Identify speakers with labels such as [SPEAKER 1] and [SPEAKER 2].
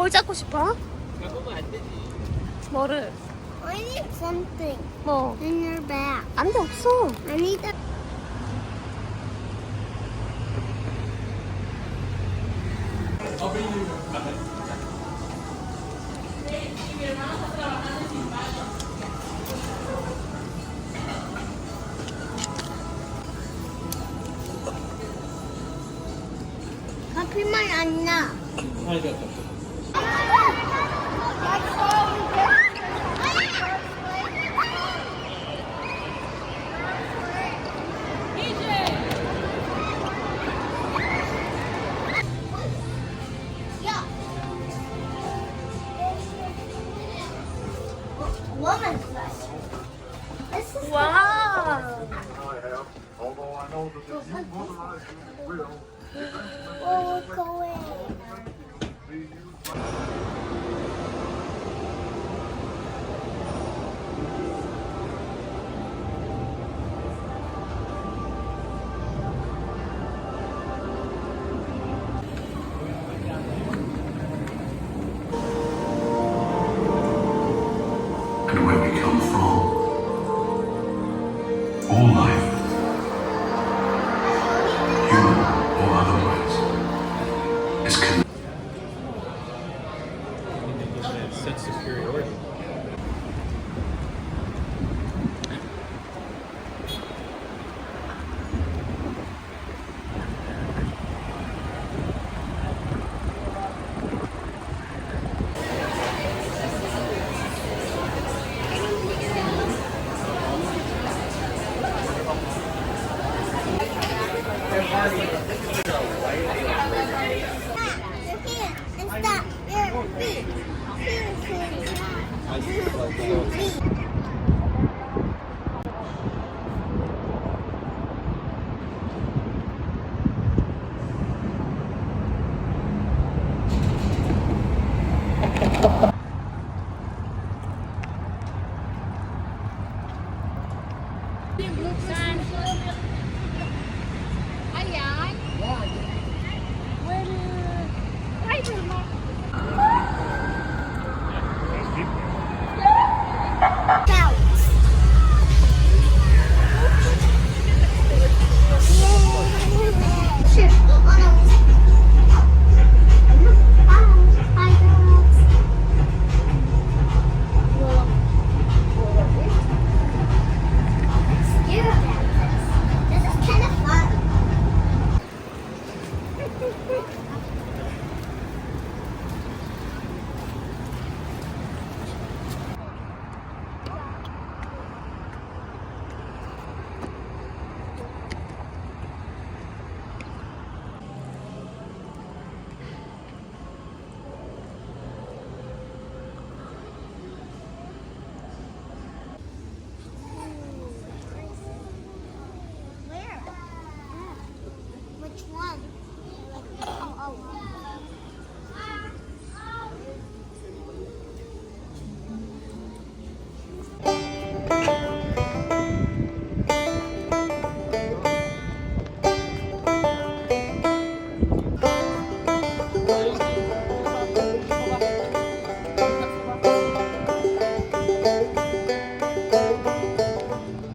[SPEAKER 1] 뭘 잡고 싶어?
[SPEAKER 2] 잡으면 안 되지.
[SPEAKER 1] 뭐를?
[SPEAKER 3] I need something
[SPEAKER 1] 뭐?
[SPEAKER 3] in your bag.
[SPEAKER 1] 안 돼, 없어.
[SPEAKER 3] I need that. 커피만 안 나.
[SPEAKER 2] 많이 줬어.
[SPEAKER 3] Woman's flesh. This is
[SPEAKER 1] 와.
[SPEAKER 3] oh, look away.
[SPEAKER 4] And where we come from. All life, human or otherwise, is connected.
[SPEAKER 2] Sense of superiority.
[SPEAKER 3] Your hand and stop your feet. Feet.